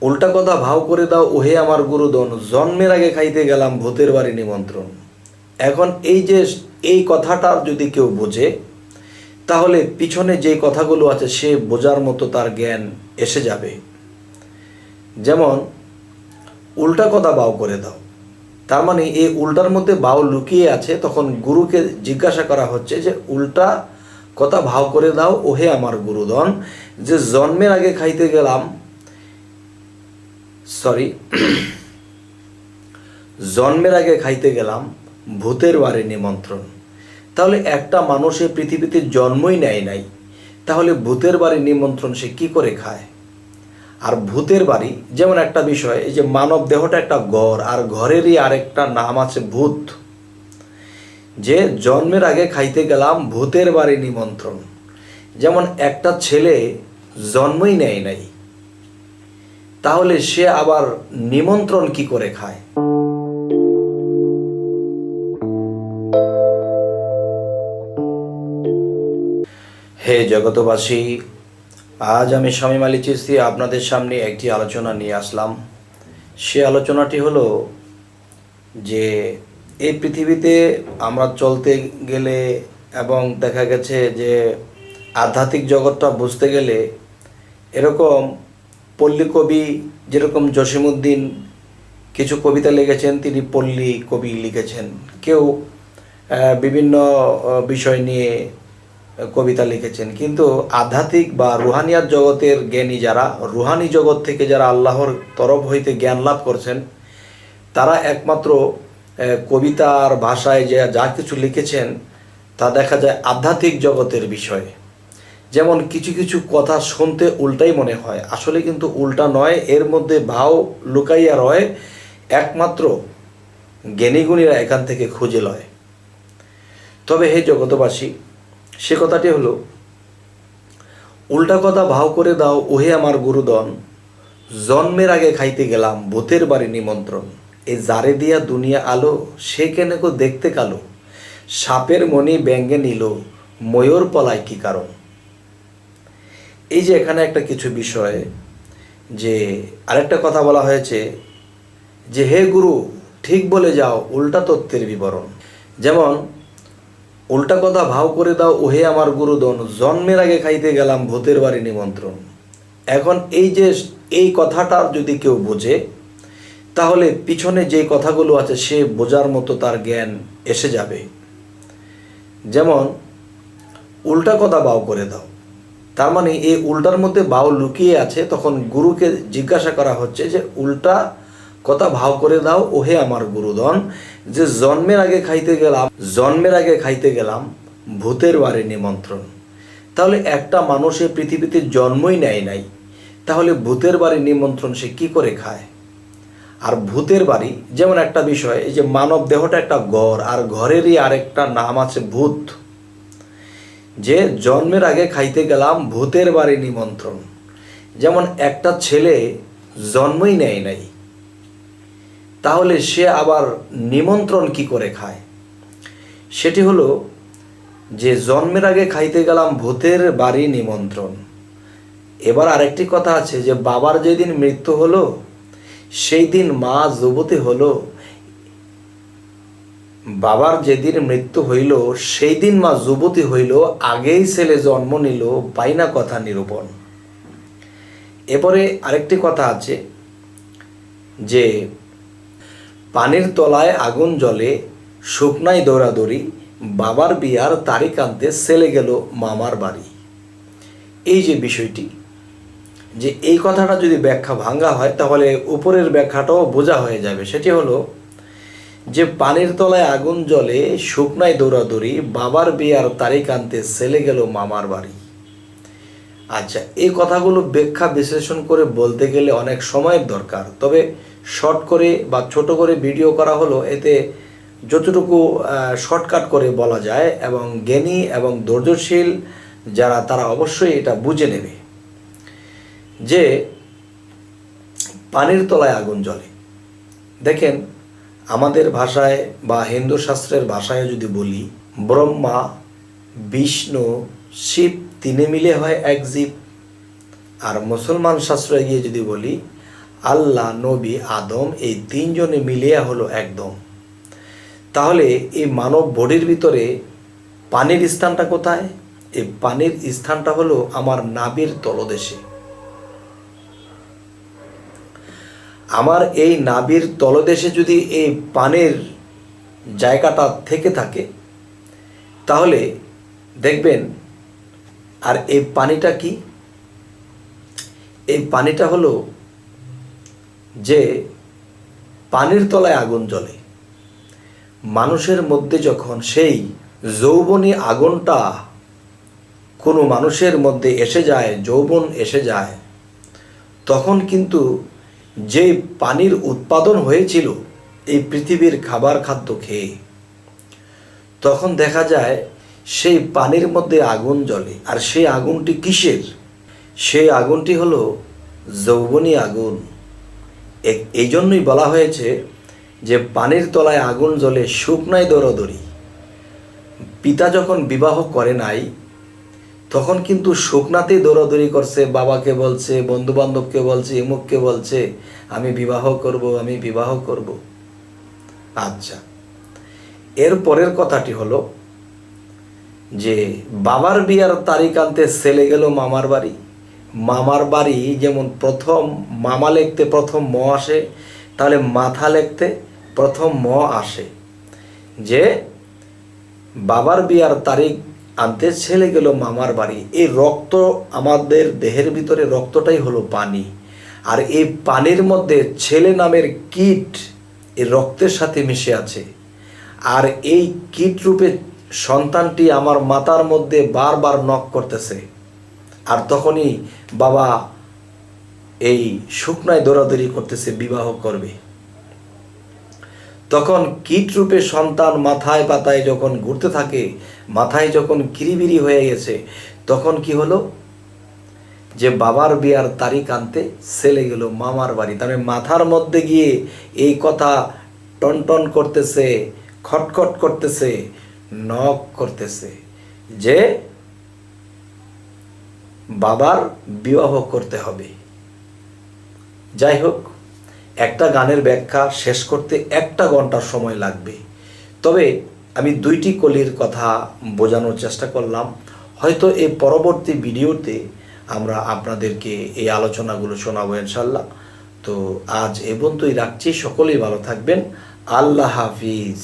উল্টা কথা ভাও করে দাও ওহে আমার গুরুদন, জন্মের আগে খাইতে গেলাম ভূতের বাড়ি নিমন্ত্রণ। এখন এই কথাটা যদি কেউ বোঝে, তাহলে পিছনে যে কথাগুলো আছে সে বোঝার মতো তার জ্ঞান এসে যাবে। যেমন উল্টা কথা বাও করে দাও, তার মানে এই উল্টার মধ্যে বাও লুকিয়ে আছে। তখন গুরুকে জিজ্ঞাসা করা হচ্ছে যে উল্টা কথা ভাও করে দাও ওহে আমার গুরুদন, যে জন্মের আগে খাইতে গেলাম জন্মের আগে খাইতে গেলাম ভূতের বাড়ি নিমন্ত্রণ। তাহলে একটা মানুষের পৃথিবীতে জন্মই নেয় নাই, তাহলে ভূতের বাড়ি নিমন্ত্রণ সে কি করে খায়? আর ভূতের বাড়ি যেমন একটা বিষয়, এই যে মানব দেহটা একটা ঘর, আর ঘরেরই আরেকটা নাম আছে ভূত। যে জন্মের আগে খাইতে গেলাম ভূতের বাড়ি নিমন্ত্রণ। যেমন একটা ছেলে জন্মই নেয় নাই, তাহলে সে আবার নিমন্ত্রণ কি করে খায়? হে জগতবাসী, আজ আমি শামীম আলী চিশতি আপনাদের সামনে একটি আলোচনা নিয়ে আসলাম। সে আলোচনাটি হলো যে এই পৃথিবীতে আমরা চলতে গেলে এবং দেখা গেছে যে আধ্যাত্মিক জগৎটা বুঝতে গেলে এরকম পল্লী কবি যেরকম জসিমউদ্দিন কিছু কবিতা লিখেছেন, তিনি পল্লী কবি লিখেছেন। কেউ বিভিন্ন বিষয় নিয়ে কবিতা লিখেছেন। কিন্তু আধ্যাত্মিক বা রুহানিয়াত জগতের জ্ঞানী যারা, রুহানি জগৎ থেকে যারা আল্লাহর তরফ হইতে জ্ঞান লাভ করছেন, তারা একমাত্র কবিতার ভাষায় যে যা কিছু লিখেছেন তা দেখা যায় আধ্যাত্মিক জগতের বিষয়। যেমন কিছু কিছু কথা শুনতে উল্টাই মনে হয়, আসলে কিন্তু উল্টা নয়, এর মধ্যে ভাও লুকাইয়া রয়, একমাত্র জ্ঞানীগুণীরা এখান থেকে খুঁজে লয়। তবে হে জগতবাসী, সে কথাটি হলো উল্টা কথা ভাও করে দাও ওহে আমার গুরুদন, জন্মের আগে খাইতে গেলাম ভূতের বাড়ি নিমন্ত্রণ। এ জারে দিয়া দুনিয়া আলো, সে কেনে কো দেখতে কালো, সাপের মণি ব্যঙ্গে নিল, ময়ূর পলায় কি কারণ? এই যে এখানে একটা কিছু বিষয়, যে আরেকটা কথা বলা হয়েছে যে হে গুরু ঠিক বলে যাও উল্টা তত্ত্বের বিবরণ। যেমন উল্টা কথা ভাও করে দাও ওহে আমার গুরুদন, জন্মের আগে খাইতে গেলাম ভূতের বাড়ি নিমন্ত্রণ। এখন এই কথাটা যদি কেউ বোঝে, তাহলে পিছনে যে কথাগুলো আছে সে বোঝার মতো তার জ্ঞান এসে যাবে। যেমন উল্টা কথা বাও করে দাও, তার মানে এই উল্টার মধ্যে বাও লুকিয়ে আছে। তখন গুরুকে জিজ্ঞাসা করা হচ্ছে যে উল্টা কথা ভাও করে দাও ওহে আমার গুরুদন, যে জন্মের আগে খাইতে গেলাম ভূতের বাড়ি নিমন্ত্রণ। তাহলে একটা মানুষের পৃথিবীতে জন্মই নেয় নাই, তাহলে ভূতের বাড়ি নিমন্ত্রণ সে কি করে খায়? আর ভূতের বাড়ি যেমন একটা বিষয়, এই যে মানব দেহটা একটা ঘর, আর ঘরেরই আরেকটা নাম আছে ভূত। যে জন্মের আগে খাইতে গেলাম ভূতের বাড়ি নিমন্ত্রণ। যেমন একটা ছেলে জন্মই নেয় নাই, তাহলে সে আবার নিমন্ত্রণ কি করে খায়? সেটি হলো যে জন্মের আগে খাইতে গেলাম ভূতের বাড়ি নিমন্ত্রণ। এবার আরেকটি কথা আছে যে বাবার যেদিন মৃত্যু হলো সেই দিন মা যুবতী হলো, বাবার যেদিন মৃত্যু হইল সেই দিন মা যুবতী হইল, আগেই ছেলে জন্ম নিল পাইনা কথা নিরূপণ। এরপরে আরেকটি কথা আছে যে পানির তলায় আগুন জ্বলে, শুকনাই দৌড়াদৌড়ি, বাবার বিয়ার তারিখ আনতে ছেলে গেল মামার বাড়ি। এই যে বিষয়টি, যে এই কথাটা যদি ব্যাখ্যা ভাঙ্গা হয় তাহলে উপরের ব্যাখ্যাটাও বোঝা হয়ে যাবে। সেটি হলো যে পানির তলায় আগুন জ্বলে, শুকনাই দৌড়াদৌড়ি, বাবার বিয়ার তারিখ আনতে ছেলে গেল মামার বাড়ি। আচ্ছা, এই কথাগুলো ব্যাখ্যা বিশ্লেষণ করে বলতে গেলে অনেক সময়ের দরকার, তবে শর্ট করে বা ছোট করে ভিডিও করা হলো, এতে যতটুকু শর্টকাট করে বলা যায় এবং জ্ঞানী এবং ধৈর্যশীল যারা তারা অবশ্যই এটা বুঝে নেবে। যে পানির তলায় আগুন জ্বলে, দেখেন আমাদের ভাষায় বা হিন্দু শাস্ত্রের ভাষায় যদি বলি, ব্রহ্মা, বিষ্ণু, শিব তিনে মিলে হয় এক জীব। আর মুসলমান শাস্ত্রে গিয়ে যদি বলি আল্লাহ, নবী, আদম, এই তিনজনে মিলিয়ে হলো একদম। তাহলে এই মানব বডির ভিতরে পানির স্থানটা কোথায়? এই পানির স্থানটা হলো আমার নাভির তলদেশে। আমার এই নাভির তলদেশে যদি এই পানির জায়গাটা থেকে থাকে, তাহলে দেখবেন, আর এই পানিটা কি? এই পানিটা হলো যে পানির তলায় আগুন জ্বলে। মানুষের মধ্যে যখন সেই যৌবনী আগুনটা কোনো মানুষের মধ্যে এসে যায়, যৌবন এসে যায়, তখন কিন্তু যে পানির উৎপাদন হয়েছিল এই পৃথিবীর খাবার খাদ্য খেয়ে, তখন দেখা যায় সেই পানির মধ্যে আগুন জ্বলে। আর সেই আগুনটি কিসের? সেই আগুনটি হলো যৌবনী আগুন। এই জন্যই বলা হয়েছে যে পানির তলায় আগুন জ্বলে শুকনায় দরদরি। পিতা যখন বিবাহ করে নাই, তখন কিন্তু শুকনাতেই দৌড়াদৌড়ি করছে, বাবাকে বলছে, বন্ধুবান্ধবকে বলছে, এমুককে বলছে, আমি বিবাহ করব, আমি বিবাহ করব। আচ্ছা, এর পরের কথাটি হলো যে বাবার বিয়ার তারিখ আনতে ছেলে গেল মামার বাড়ি। মামার বাড়ি যেমন প্রথম মামা লিখতে প্রথম ম আসে, তাহলে মাথা লিখতে প্রথম ম আসে। যে বাবার বিয়ার তারিখ আনতে ছেলে গেল মামার বাড়ি। এই রক্ত, আমাদের দেহের ভিতরে রক্তটাই হলো পানি। আর এই পানির মধ্যে ছেলে নামের কীট এই রক্তের সাথে মিশে আছে। আর এই কীট রূপে সন্তানটি আমার মাথার মধ্যে বারবার নক করতেছে। আর তখনই বাবা এই শুকনায় দৌড়াদৌড়ি করতেছে, বিবাহ করবে। তখন কীট রূপে সন্তান মাথায় পাতায় যখন ঘুরতে থাকে, মাথায় যখন কিরিবিরি হয়ে গেছে, তখন কি হলো? যে বাবার বিয়ার তারিখ আনতে ছেলে গেল মামার বাড়ি। তার মাথার মধ্যে গিয়ে এই কথা টনটন করতেছে, খটখট করতেছে, নক করতেছে যে বাবার বিবাহ করতে হবে। যাই হোক, একটা গানের ব্যাখ্যা শেষ করতে 1 ঘন্টা সময় লাগবে। তবে আমি 2টি কলির কথা বোঝানোর চেষ্টা করলাম। হয়তো এই পরবর্তী ভিডিওতে আমরা আপনাদেরকে এই আলোচনাগুলো শোনাবো ইনশাল্লাহ। তো আজ এ পর্যন্তই রাখছি। সকলেই ভালো থাকবেন। আল্লাহ হাফিজ।